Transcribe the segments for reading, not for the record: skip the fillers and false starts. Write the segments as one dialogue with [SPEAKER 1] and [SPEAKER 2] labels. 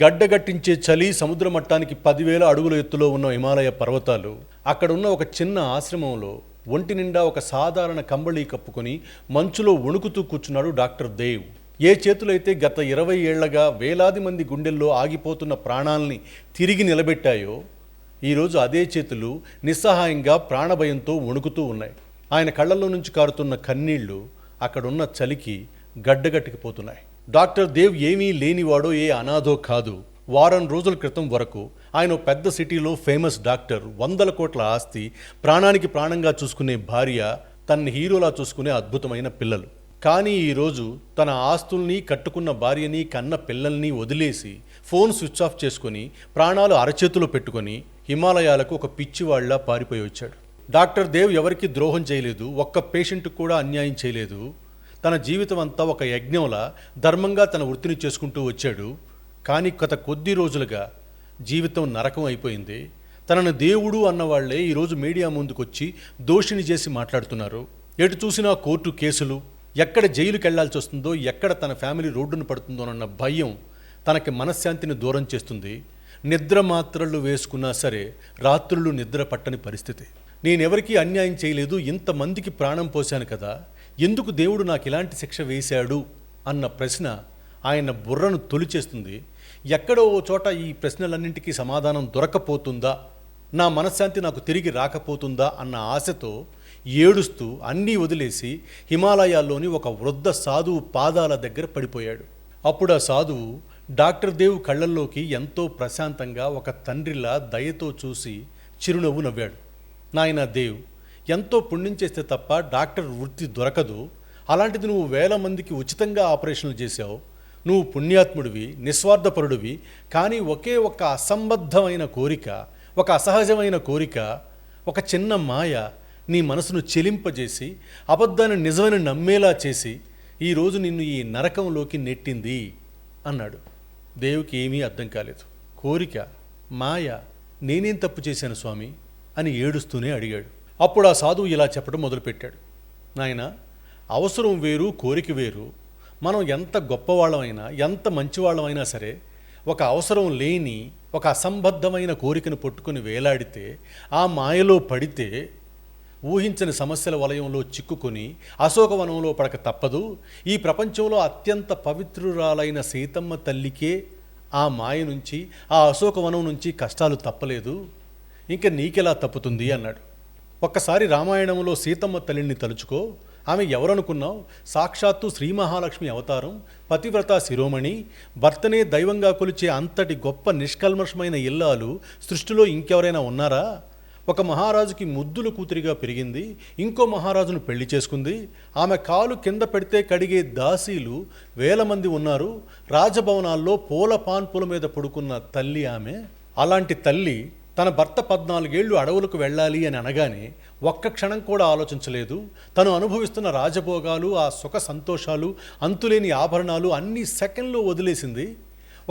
[SPEAKER 1] గడ్డగట్టించే చలి, సముద్ర మట్టానికి 10,000 అడుగుల ఎత్తులో ఉన్న హిమాలయ పర్వతాలు. అక్కడున్న ఒక చిన్న ఆశ్రమంలో ఒంటి నిండా ఒక సాధారణ కంబళీ కప్పుకొని మంచులో వణుకుతూ కూర్చున్నాడు డాక్టర్ దేవ్. ఏ చేతులైతే గత 20 ఏళ్లగా వేలాది మంది గుండెల్లో ఆగిపోతున్న ప్రాణాల్ని తిరిగి నిలబెట్టాయో, ఈరోజు అదే చేతులు నిస్సహాయంగా ప్రాణభయంతో వణుకుతూ ఉన్నాయి. ఆయన కళ్ళల్లో నుంచి కారుతున్న కన్నీళ్లు అక్కడున్న చలికి గడ్డగట్టికిపోతున్నాయి. డాక్టర్ దేవ్ ఏమీ లేనివాడో, ఏ అనాథో కాదు. వారం రోజుల క్రితం వరకు ఆయన పెద్ద సిటీలో ఫేమస్ డాక్టర్, 100 కోట్ల ఆస్తి, ప్రాణానికి ప్రాణంగా చూసుకునే భార్య, తన్ని హీరోలా చూసుకునే అద్భుతమైన పిల్లలు. కానీ ఈరోజు తన ఆస్తుల్ని, కట్టుకున్న భార్యని, కన్న పిల్లల్ని వదిలేసి ఫోన్ స్విచ్ ఆఫ్ చేసుకొని ప్రాణాలు అరచేతిలో పెట్టుకొని హిమాలయాలకు ఒక పిచ్చివాళ్లా పారిపోయి వచ్చాడు. డాక్టర్ దేవ్ ఎవరికి ద్రోహం చేయలేదు, ఒక్క పేషెంట్కి కూడా అన్యాయం చేయలేదు. తన జీవితం అంతా ఒక యజ్ఞంలా ధర్మంగా తన వృత్తిని చేసుకుంటూ వచ్చాడు. కానీ గత కొద్ది రోజులుగా జీవితం నరకం అయిపోయింది. తనను దేవుడు అన్నవాళ్లే ఈరోజు మీడియా ముందుకొచ్చి దోషిని చేసి మాట్లాడుతున్నారు. ఎటు చూసినా కోర్టు కేసులు, ఎక్కడ జైలుకి వెళ్లాల్సి వస్తుందో, ఎక్కడ తన ఫ్యామిలీ రోడ్డును పడుతుందోనన్న భయం తనకి మనశ్శాంతిని దూరం చేస్తుంది. నిద్ర మాత్రలు వేసుకున్నా సరే రాత్రులు నిద్ర పట్టని పరిస్థితి. నేనెవరికీ అన్యాయం చేయలేదు, ఇంతమందికి ప్రాణం పోశాను కదా, ఎందుకు దేవుడు నాకు ఇలాంటి శిక్ష వేశాడు అన్న ప్రశ్న ఆయన బుర్రను తొలిచేస్తుంది. ఎక్కడో ఓ చోట ఈ ప్రశ్నలన్నింటికీ సమాధానం దొరకపోతుందా, నా మనశ్శాంతి నాకు తిరిగి రాకపోతుందా అన్న ఆశతో ఏడుస్తూ అన్నీ వదిలేసి హిమాలయాల్లోని ఒక వృద్ధ సాధువు పాదాల దగ్గర పడిపోయాడు. అప్పుడు ఆ సాధువు డాక్టర్ దేవ్ కళ్ళల్లోకి ఎంతో ప్రశాంతంగా ఒక తండ్రిలా దయతో చూసి చిరునవ్వు నవ్వాడు. నాయనా దేవ్, ఎంతో పుణ్యం చేస్తే తప్ప డాక్టర్ వృత్తి దొరకదు. అలాంటిది నువ్వు 1000 మందికి ఉచితంగా ఆపరేషన్లు చేశావు. నువ్వు పుణ్యాత్ముడివి, నిస్వార్థపరుడివి. కానీ ఒకే ఒక అసంబద్ధమైన కోరిక, ఒక అసహజమైన కోరిక, ఒక చిన్న మాయ నీ మనసును చెలింపజేసి అబద్ధాన్ని నిజమని నమ్మేలా చేసి ఈరోజు నిన్ను ఈ నరకంలోకి నెట్టింది అన్నాడు. దేవుకి ఏమీ అర్థం కాలేదు. కోరిక, మాయ, నేనేం తప్పు చేశాను స్వామి అని ఏడుస్తూనే అడిగాడు. అప్పుడు ఆ సాధువు ఇలా చెప్పడం మొదలుపెట్టాడు. నాయన, అవసరం వేరు, కోరిక వేరు. మనం ఎంత గొప్పవాళ్ళమైనా, ఎంత మంచివాళ్ళమైనా సరే, ఒక అవసరం లేని, ఒక అసంబద్ధమైన కోరికను పట్టుకుని వేలాడితే, ఆ మాయలో పడితే, ఊహించని సమస్యల వలయంలో చిక్కుకొని అశోకవనంలో పడక తప్పదు. ఈ ప్రపంచంలో అత్యంత పవిత్రురాలైన సీతమ్మ తల్లికే ఆ మాయ నుంచి, ఆ అశోకవనం నుంచి కష్టాలు తప్పలేదు. ఇంకా నీకెలా తప్పుతుంది అన్నాడు. ఒక్కసారి రామాయణంలో సీతమ్మ తల్లిని తలుచుకో. ఆమె ఎవరనుకున్నావు? సాక్షాత్తు శ్రీ మహాలక్ష్మి అవతారం, పతివ్రత శిరోమణి, భర్తనే దైవంగా కొలిచే అంతటి గొప్ప నిష్కల్మషమైన ఇల్లాలు సృష్టిలో ఇంకెవరైనా ఉన్నారా? ఒక మహారాజుకి ముద్దుల కూతురిగా పెరిగింది, ఇంకో మహారాజును పెళ్లి చేసుకుంది. ఆమె కాలు కింద పెడితే కడిగే దాసీలు 1000 మంది ఉన్నారు. రాజభవనాల్లో పూల పాన్పుల మీద పడుకున్న తల్లి ఆమె. అలాంటి తల్లి తన భర్త 14 ఏళ్ళు అడవులకు వెళ్ళాలి అని అనగానే ఒక్క క్షణం కూడా ఆలోచించలేదు. తను అనుభవిస్తున్న రాజభోగాలు, ఆ సుఖ సంతోషాలు, అంతులేని ఆభరణాలు అన్నీ సెకండ్లో వదిలేసింది.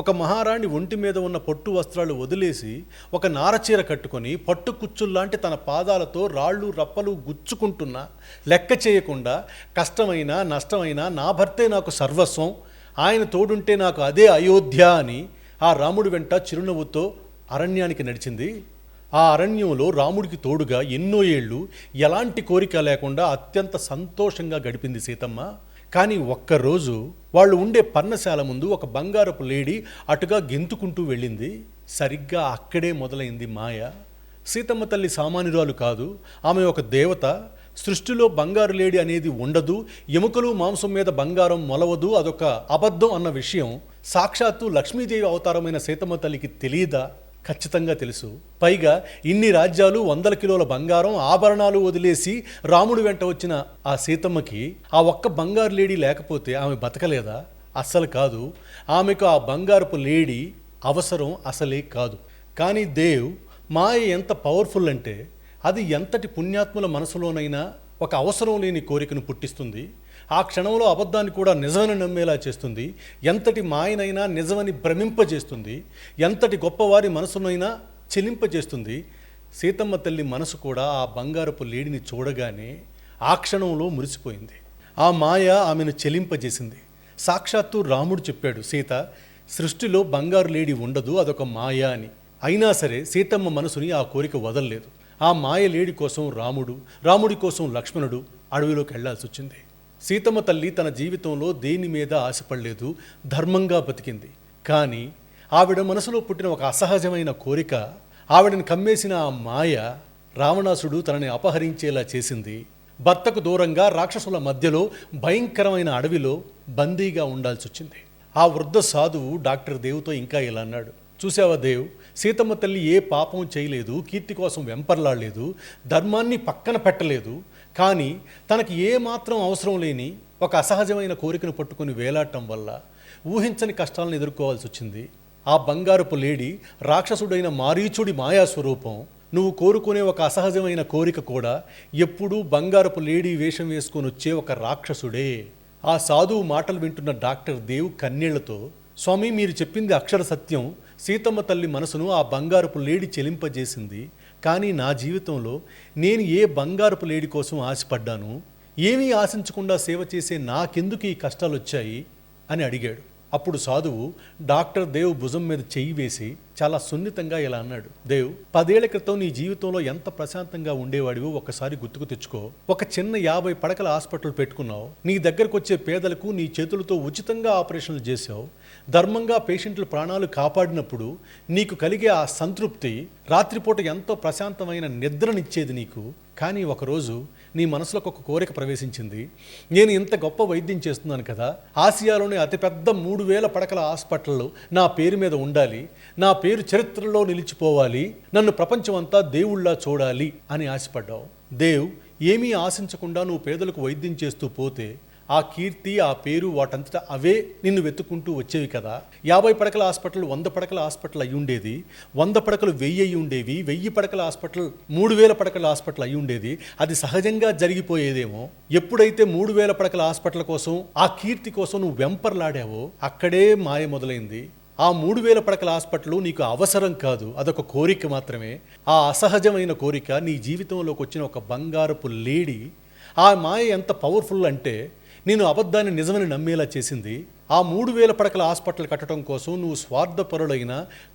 [SPEAKER 1] ఒక మహారాణి ఒంటి మీద ఉన్న పొట్టు వస్త్రాలు వదిలేసి ఒక నారచీర కట్టుకొని పట్టు కుచ్చుల్లాంటి తన పాదాలతో రాళ్ళు రప్పలు గుచ్చుకుంటున్నా లెక్క చేయకుండా కష్టమైనా నష్టమైనా నా భర్తే నాకు సర్వస్వం, ఆయన తోడుంటే నాకు అదే అయోధ్య అని ఆ రాముడి వెంట చిరునవ్వుతో అరణ్యానికి నడిచింది. ఆ అరణ్యంలో రాముడికి తోడుగా ఎన్నో ఏళ్ళు ఎలాంటి కోరిక లేకుండా అత్యంత సంతోషంగా గడిపింది సీతమ్మ. కానీ ఒక్కరోజు వాళ్ళు ఉండే పర్ణశాల ముందు ఒక బంగారపు లేడీ అటుగా గెంతుకుంటూ వెళ్ళింది. సరిగ్గా అక్కడే మొదలైంది మాయ. సీతమ్మ తల్లి సామాన్యురాలు కాదు, ఆమె ఒక దేవత. సృష్టిలో బంగారు లేడి అనేది ఉండదు, ఎముకలు మాంసం మీద బంగారం మొలవదు, అదొక అబద్ధం అన్న విషయం సాక్షాత్తు లక్ష్మీదేవి అవతారమైన సీతమ్మ తల్లికి తెలియదా? ఖచ్చితంగా తెలుసు. పైగా ఇన్ని రాజ్యాలు, 100 కిలోల బంగారం, ఆభరణాలు వదిలేసి రాముడి వెంట వచ్చిన ఆ సీతమ్మకి ఆ ఒక్క బంగారు లేడీ లేకపోతే ఆమె బతకలేదా? అస్సలు కాదు. ఆమెకు ఆ బంగారపు లేడీ అవసరం అసలే కాదు. కానీ దేవ్ మాయ ఎంత పవర్ఫుల్ అంటే, అది ఎంతటి పుణ్యాత్ముల మనసులోనైనా ఒక అవసరం లేని కోరికను పుట్టిస్తుంది. ఆ క్షణంలో అబద్ధాన్ని కూడా నిజమని నమ్మేలా చేస్తుంది. ఎంతటి మాయనైనా నిజమని భ్రమింపజేస్తుంది. ఎంతటి గొప్పవారి మనసునైనా చెలింపజేస్తుంది. సీతమ్మ తల్లి మనసు కూడా ఆ బంగారపు లేడిని చూడగానే ఆ క్షణంలో మురిసిపోయింది. ఆ మాయ ఆమెను చెలింపజేసింది. సాక్షాత్తు రాముడు చెప్పాడు, సీత, సృష్టిలో బంగారు లేడి ఉండదు, అదొక మాయ అని. అయినా సరే సీతమ్మ మనసుని ఆ కోరిక వదలలేదు. ఆ మాయ లేడి కోసం రాముడి కోసం లక్ష్మణుడు అడవిలోకి వెళ్లాల్సి వచ్చింది. సీతమ్మ తల్లి తన జీవితంలో దేని మీద ఆశపడలేదు, ధర్మంగా బతికింది. కానీ ఆవిడ మనసులో పుట్టిన ఒక అసహజమైన కోరిక, ఆవిడని కమ్మేసిన ఆ మాయ రావణాసుడు తనని అపహరించేలా చేసింది. భర్తకు దూరంగా రాక్షసుల మధ్యలో భయంకరమైన అడవిలో బందీగా ఉండాల్సి వచ్చింది. ఆ వృద్ధ సాధువు డాక్టర్ దేవుతో ఇంకా ఇలా అన్నాడు, చూసావా దేవ్, సీతమ్మ తల్లి ఏ పాపం చేయలేదు, కీర్తి కోసం వెంపర్లాడలేదు, ధర్మాన్ని పక్కన పెట్టలేదు. కానీ తనకి ఏ మాత్రం అవసరం లేని ఒక అసహజమైన కోరికను పట్టుకుని వేలాడటం వల్ల ఊహించని కష్టాలను ఎదుర్కోవాల్సి వచ్చింది. ఆ బంగారపు లేడి రాక్షసుడైన మారీచుడి మాయాస్వరూపం. నువ్వు కోరుకునే ఒక అసహజమైన కోరిక కూడా ఎప్పుడూ బంగారపు లేడీ వేషం వేసుకొని వచ్చే ఒక రాక్షసుడే. ఆ సాధువు మాటలు వింటున్న డాక్టర్ దేవ్ కన్నీళ్లతో, స్వామి, మీరు చెప్పింది అక్షర సత్యం. సీతమ్మ తల్లి మనసును ఆ బంగారపు లేడి చెలింపజేసింది. కానీ నా జీవితంలో నేను ఏ బంగారపు లేడి కోసం ఆశపడ్డాను? ఏమీ ఆశించకుండా సేవ చేసే నాకెందుకు ఈ కష్టాలు వచ్చాయి అని అడిగాడు. అప్పుడు సాధువు డాక్టర్ దేవ్ భుజం మీద చెయ్యి వేసి చాలా సున్నితంగా ఇలా అన్నాడు, దేవ్, 10 ఏళ్ల క్రితం నీ జీవితంలో ఎంత ప్రశాంతంగా ఉండేవాడివో ఒక్కసారి గుర్తుకు తెచ్చుకో. ఒక చిన్న 50 పడకల హాస్పిటల్ పెట్టుకున్నావు. నీ దగ్గరకు వచ్చే పేదలకు నీ చేతులతో ఉచితంగా ఆపరేషన్లు చేసావు. ధర్మంగా పేషెంట్ల ప్రాణాలు కాపాడినప్పుడు నీకు కలిగే ఆ సంతృప్తి రాత్రిపూట ఎంతో ప్రశాంతమైన నిద్రనిచ్చేది నీకు. కానీ ఒకరోజు నీ మనసులోకి ఒక కోరిక ప్రవేశించింది. నేను ఇంత గొప్ప వైద్యం చేస్తున్నాను కదా, ఆసియాలోని అతిపెద్ద 3000 పడకల హాస్పిటల్ నా పేరు మీద ఉండాలి, నా పేరు చరిత్రలో నిలిచిపోవాలి, నన్ను ప్రపంచమంతా దేవుళ్ళా చూడాలి అని ఆశపడ్డావు. దేవ్, ఏమీ ఆశించకుండా నువ్వు పేదలకు వైద్యం చేస్తూ పోతే ఆ కీర్తి, ఆ పేరు వాటంతటా అవే నిన్ను వెతుక్కుంటూ వచ్చేవి కదా. 50 పడకల హాస్పిటల్ 100 పడకల హాస్పిటల్ అయి ఉండేది, 100 పడకలు 1000 అయి ఉండేవి, 1000 పడకల హాస్పిటల్ 3000 పడకల హాస్పిటల్ అయి ఉండేది. అది సహజంగా జరిగిపోయేదేమో. ఎప్పుడైతే 3000 పడకల హాస్పిటల్ కోసం, ఆ కీర్తి కోసం నువ్వు వెంపర్లాడావో అక్కడే మాయ మొదలైంది. ఆ 3000 పడకల హాస్పిటల్ నీకు అవసరం కాదు, అదొక కోరిక మాత్రమే. ఆ అసహజమైన కోరిక నీ జీవితంలోకి వచ్చిన ఒక బంగారపు లేడీ. ఆ మాయ ఎంత పవర్ఫుల్ అంటే నేను అబద్ధాన్ని నిజమని నమ్మేలా చేసింది. ఆ 3000 పడకల హాస్పిటల్ కట్టడం కోసం నువ్వు స్వార్థపరులైన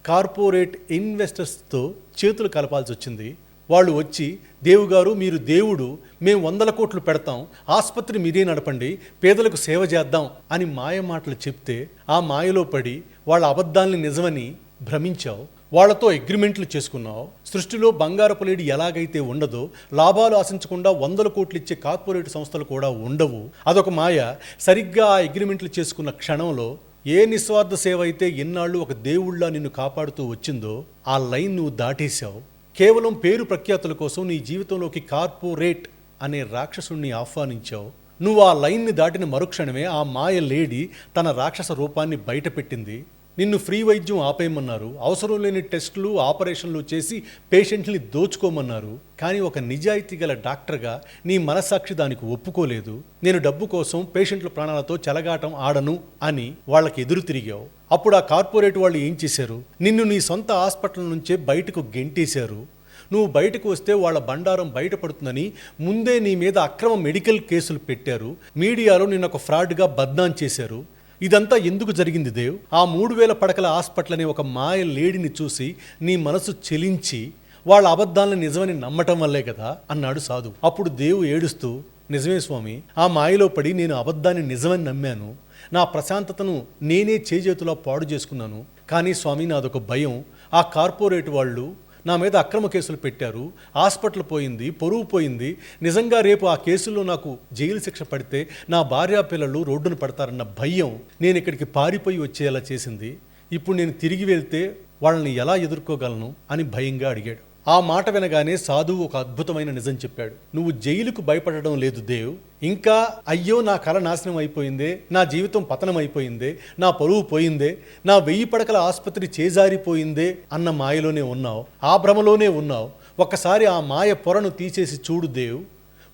[SPEAKER 1] కార్పొరేట్ ఇన్వెస్టర్స్తో చేతులు కలపాల్సి వచ్చింది. వాళ్ళు వచ్చి, దేవుగారు మీరు దేవుడు, మేము 100 కోట్లు పెడతాం, ఆసుపత్రి మీరే నడపండి, పేదలకు సేవ చేద్దాం అని మాయ మాటలు చెప్తే ఆ మాయలో పడి వాళ్ళ అబద్ధాలని నిజమని భ్రమించావు. వాళ్లతో అగ్రిమెంట్లు చేసుకున్నావు. సృష్టిలో బంగారపు లేడి ఎలాగైతే ఉండదో, లాభాలు ఆశించకుండా 100 కోట్లు ఇచ్చే కార్పొరేట్ సంస్థలు కూడా ఉండవు. అదొక మాయ. సరిగ్గా ఆ అగ్రిమెంట్లు చేసుకున్న క్షణంలో ఏ నిస్వార్థ సేవ అయితే ఎన్నాళ్ళు ఒక దేవుళ్ళ నిన్ను కాపాడుతూ వచ్చిందో ఆ లైన్ నువ్వు దాటేశావు. కేవలం పేరు ప్రఖ్యాతుల కోసం నీ జీవితంలోకి కార్పొరేట్ అనే రాక్షసుణ్ణి ఆహ్వానించావు. నువ్వు ఆ లైన్ని దాటిన మరుక్షణమే ఆ మాయ లేడి తన రాక్షస రూపాన్ని బయటపెట్టింది. నిన్ను ఫ్రీ వైద్యం ఆపేయమన్నారు, అవసరం లేని టెస్టులు, ఆపరేషన్లు చేసి పేషెంట్ని దోచుకోమన్నారు. కానీ ఒక నిజాయితీ గల డాక్టర్గా నీ మనస్సాక్షి దానికి ఒప్పుకోలేదు. నేను డబ్బు కోసం పేషెంట్ల ప్రాణాలతో చెలగాటం ఆడను అని వాళ్ళకి ఎదురు తిరిగావు. అప్పుడు ఆ కార్పొరేట్ వాళ్ళు ఏం చేశారు? నిన్ను నీ సొంత హాస్పిటల్ నుంచే బయటకు గెంటేశారు. నువ్వు బయటకు వస్తే వాళ్ళ బండారం బయటపడుతుందని ముందే నీ మీద అక్రమ మెడికల్ కేసులు పెట్టారు. మీడియాలో నిన్ను ఒక ఫ్రాడ్గా బద్నాం చేశారు. ఇదంతా ఎందుకు జరిగింది దేవ్? ఆ 3000 పడకల హాస్పిటల్ అనే ఒక మాయ లేడిని చూసి నీ మనసు చెలించి వాళ్ళ అబద్ధాలను నిజమని నమ్మటం వల్లే కదా అన్నాడు సాధు. అప్పుడు దేవు ఏడుస్తూ, నిజమే స్వామి, ఆ మాయలో పడి నేను అబద్ధాన్ని నిజమని నమ్మాను. నా ప్రశాంతతను నేనే చేజేతులా పాడు చేసుకున్నాను. కానీ స్వామి, నాదొక భయం. ఆ కార్పొరేట్ వాళ్ళు నా మీద అక్రమ కేసులు పెట్టారు, హాస్పిటల్ పోయింది, పొరుగు పోయింది. నిజంగా రేపు ఆ కేసుల్లో నాకు జైలు శిక్ష పడితే నా భార్యా పిల్లలు రోడ్డున పడతారన్న భయం నేను ఇక్కడికి పారిపోయి వచ్చేలా చేసింది. ఇప్పుడు నేను తిరిగి వెళ్తే వాళ్ళని ఎలా ఎదుర్కోగలను అని భయంగా అడిగాడు. ఆ మాట వినగానే సాధువు ఒక అద్భుతమైన నిజం చెప్పాడు. నువ్వు జైలుకు భయపడడం లేదు దేవ్, ఇంకా అయ్యో నా కళ నాశనం అయిపోయిందే, నా జీవితం పతనం అయిపోయిందే, నా పరువు పోయిందే, నా 1000 పడకల ఆసుపత్రి చేజారిపోయిందే అన్న మాయలోనే ఉన్నావు, ఆ భ్రమలోనే ఉన్నావు. ఒక్కసారి ఆ మాయ పొరను తీసేసి చూడు దేవ్.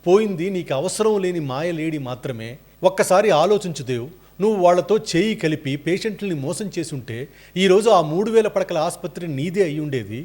[SPEAKER 1] పోయింది నీకు అవసరం లేని మాయ లేడి మాత్రమే. ఒక్కసారి ఆలోచించు దేవ్. నువ్వు వాళ్లతో చేయి కలిపి పేషెంట్లని మోసం చేసి ఉంటే ఈరోజు ఆ 3000 పడకల ఆసుపత్రి నీదే అయి ఉండేది,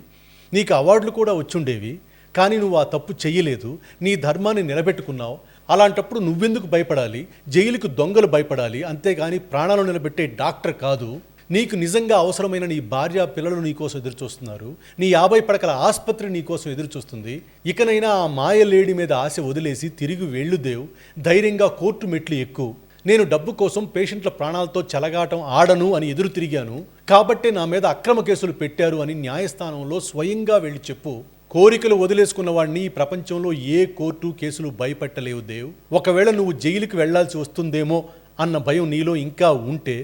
[SPEAKER 1] నీకు అవార్డులు కూడా వచ్చుండేవి. కానీ నువ్వు ఆ తప్పు చెయ్యలేదు, నీ ధర్మాన్ని నిలబెట్టుకున్నావు. అలాంటప్పుడు నువ్వెందుకు భయపడాలి? జైలుకు దొంగలు భయపడాలి, అంతేగాని ప్రాణాలు నిలబెట్టే డాక్టర్ కాదు. నీకు నిజంగా అవసరమైన నీ భార్య పిల్లలు నీకోసం ఎదురు చూస్తున్నారు. నీ 50 పడకల ఆసుపత్రి నీకోసం ఎదురు చూస్తుంది. ఇకనైనా ఆ మాయ లేడి మీద ఆశ వదిలేసి తిరిగి వెళ్ళు దేవ్. ధైర్యంగా కోర్టు మెట్లు ఎక్కు. నేను డబ్బు కోసం పేషెంట్ల ప్రాణాలతో చెలగాటం ఆడను అని ఎదురు తిరిగాను, కాబట్టే నా మీద అక్రమ కేసులు పెట్టారు అని న్యాయస్థానంలో స్వయంగా వెళ్ళి చెప్పు. కోరికలు వదిలేసుకున్న వాడిని ఈ ప్రపంచంలో ఏ కోర్టు కేసులు భయపెట్టలేవు దేవ్. ఒకవేళ నువ్వు జైలుకి వెళ్లాల్సి వస్తుందేమో అన్న భయం నీలో ఇంకా ఉంటే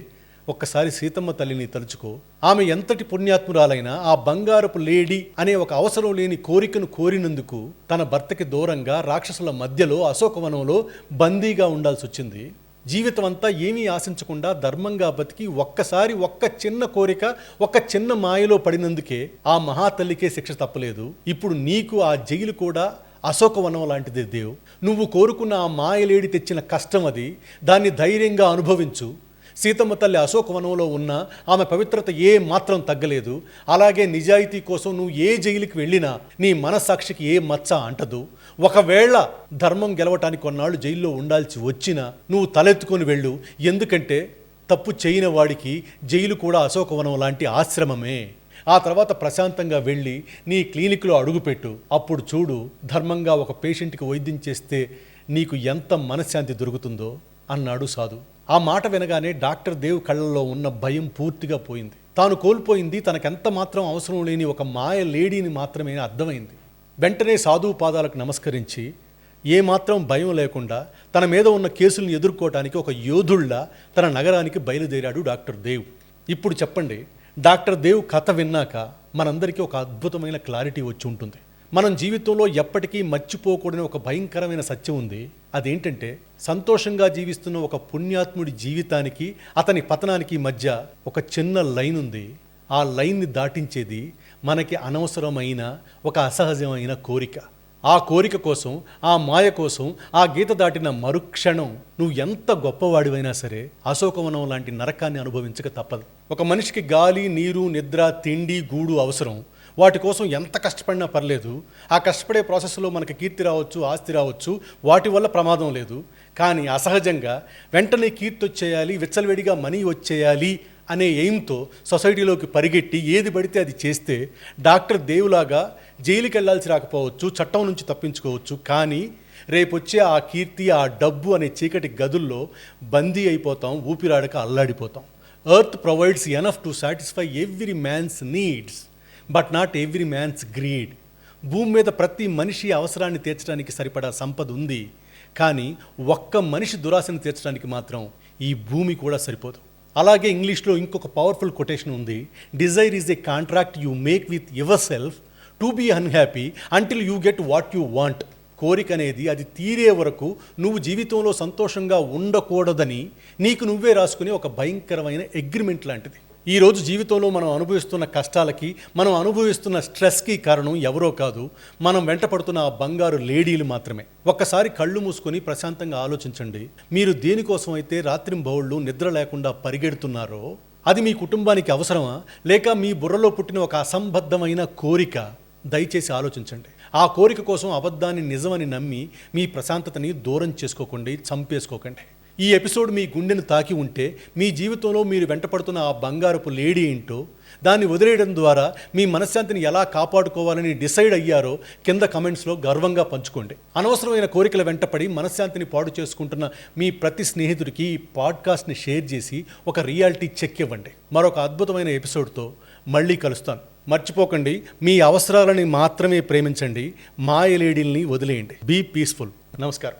[SPEAKER 1] ఒక్కసారి సీతమ్మ తల్లిని తలుచుకో. ఆమె ఎంతటి పుణ్యాత్మురాలైనా ఆ బంగారపు లేడీ అనే ఒక అవసరం లేని కోరికను కోరినందుకు తన భర్తకి దూరంగా రాక్షసుల మధ్యలో అశోకవనంలో బందీగా ఉండాల్సి వచ్చింది. జీవితం అంతా ఏమీ ఆశించకుండా ధర్మంగా బతికి ఒక్కసారి ఒక్క చిన్న కోరిక, ఒక్క చిన్న మాయలో పడినందుకే ఆ మహాతల్లికే శిక్ష తప్పలేదు. ఇప్పుడు నీకు ఆ జైలు కూడా అశోకవనం లాంటిదే దేవ్. నువ్వు కోరుకున్న ఆ మాయలేడి తెచ్చిన కష్టం అది. దాన్ని ధైర్యంగా అనుభవించు. సీతమ్మ తల్లి అశోకవనంలో ఉన్న ఆమె పవిత్రత ఏ మాత్రం తగ్గలేదు. అలాగే నిజాయితీ కోసం నువ్వు ఏ జైలుకి వెళ్ళినా నీ మనస్సాక్షికి ఏ మచ్చ అంటదు. ఒకవేళ ధర్మం గెలవటానికి కొన్నాళ్ళు జైల్లో ఉండాల్సి వచ్చినా నువ్వు తలెత్తుకొని వెళ్ళు. ఎందుకంటే తప్పు చేయని వాడికి జైలు కూడా అశోకవనం లాంటి ఆశ్రమమే. ఆ తర్వాత ప్రశాంతంగా వెళ్ళి నీ క్లినిక్లో అడుగుపెట్టు. అప్పుడు చూడు, ధర్మంగా ఒక పేషెంట్కి వైద్యం చేస్తే నీకు ఎంత మనశ్శాంతి దొరుకుతుందో అన్నాడు సాధు. ఆ మాట వినగానే డాక్టర్ దేవ్ కళ్ళల్లో ఉన్న భయం పూర్తిగా పోయింది. తాను కోల్పోయింది తనకెంత మాత్రం అవసరం లేని ఒక మాయ లేడీని మాత్రమే అర్థమైంది. వెంటనే సాధువు పాదాలకు నమస్కరించి ఏమాత్రం భయం లేకుండా తన మీద ఉన్న కేసులను ఎదుర్కోవటానికి ఒక యోధుళ్లా తన నగరానికి బయలుదేరాడు డాక్టర్ దేవ్. ఇప్పుడు చెప్పండి, డాక్టర్ దేవ్ కథ విన్నాక మనందరికీ ఒక అద్భుతమైన క్లారిటీ వచ్చి ఉంటుంది. మనం జీవితంలో ఎప్పటికీ మర్చిపోకూడని ఒక భయంకరమైన సత్యం ఉంది. అదేంటంటే సంతోషంగా జీవిస్తున్న ఒక పుణ్యాత్ముడి జీవితానికి అతని పతనానికి మధ్య ఒక చిన్న లైన్ ఉంది. ఆ లైన్ని దాటించేది మనకి అనవసరమైన ఒక అసహజమైన కోరిక. ఆ కోరిక కోసం, ఆ మాయ కోసం ఆ గీత దాటిన మరుక్షణం నువ్వు ఎంత గొప్పవాడివైనా సరే అశోకవనం లాంటి నరకాన్ని అనుభవించక తప్పదు. ఒక మనిషికి గాలి, నీరు, నిద్ర, తిండి, గూడు అవసరం. వాటి కోసం ఎంత కష్టపడినా పర్లేదు. ఆ కష్టపడే ప్రాసెస్లో మనకి కీర్తి రావచ్చు, ఆస్తి రావచ్చు, వాటి వల్ల ప్రమాదం లేదు. కానీ అసహజంగా వెంటనే కీర్తి వచ్చేయాలి, విచ్చలవిడిగా మనీ వచ్చేయాలి అనే ఎయిమ్తో సొసైటీలోకి పరిగెట్టి ఏది పడితే అది చేస్తే డాక్టర్ దేవులాగా జైలుకి వెళ్ళాల్సి రాకపోవచ్చు, చట్టం నుంచి తప్పించుకోవచ్చు. కానీ రేపొచ్చే ఆ కీర్తి, ఆ డబ్బు అనే చీకటి గదుల్లో బందీ అయిపోతాం, ఊపిరాడక అల్లాడిపోతాం. Earth provides enough to satisfy every man's needs but not every man's greed. భూమి మీద ప్రతి మనిషి అవసరాన్ని తీర్చడానికి సరిపడా సంపద ఉంది. కానీ ఒక్క మనిషి దురాశను తీర్చడానికి మాత్రం ఈ భూమి కూడా సరిపోదు. అలాగే ఇంగ్లీష్లో ఇంకొక పవర్ఫుల్ కొటేషన్ ఉంది. Desire is a contract you make with yourself to be unhappy until you get what you want. కోరిక అనేది అది తీరే వరకు నువ్వు జీవితంలో సంతోషంగా ఉండకూడదని నీకు నువ్వే రాసుకునే ఒక భయంకరమైన అగ్రిమెంట్ లాంటిది. ఈరోజు జీవితంలో మనం అనుభవిస్తున్న కష్టాలకి, మనం అనుభవిస్తున్న స్ట్రెస్కి కారణం ఎవరో కాదు, మనం వెంటపడుతున్న ఆ బంగారు లేడీలు మాత్రమే. ఒక్కసారి కళ్ళు మూసుకొని ప్రశాంతంగా ఆలోచించండి. మీరు దేనికోసం అయితే రాత్రింబవళ్ళు నిద్ర లేకుండా పరిగెడుతున్నారో అది మీ కుటుంబానికి అవసరమా, లేక మీ బుర్రలో పుట్టిన ఒక అసంబద్ధమైన కోరిక? దయచేసి ఆలోచించండి. ఆ కోరిక కోసం అబద్ధాన్ని నిజమని నమ్మి మీ ప్రశాంతతని దూరం చేసుకోకండి, చంపేసుకోకండి. ఈ ఎపిసోడ్ మీ గుండెను తాకి ఉంటే మీ జీవితంలో మీరు వెంటపడుతున్న ఆ బంగారపు లేడీ ఏంటో, దాన్ని వదిలేయడం ద్వారా మీ మనశ్శాంతిని ఎలా కాపాడుకోవాలని డిసైడ్ అయ్యారో కింద కమెంట్స్లో గర్వంగా పంచుకోండి. అనవసరమైన కోరికల వెంటపడి మనశ్శాంతిని పాడు చేసుకుంటున్న మీ ప్రతి స్నేహితుడికి ఈ పాడ్కాస్ట్ని షేర్ చేసి ఒక రియాలిటీ చెక్ ఇవ్వండి. మరొక అద్భుతమైన ఎపిసోడ్తో మళ్ళీ కలుస్తాను. మర్చిపోకండి, మీ అవసరాలని మాత్రమే ప్రేమించండి, మాయ లేడీల్ని వదిలేయండి. Be peaceful. నమస్కారం.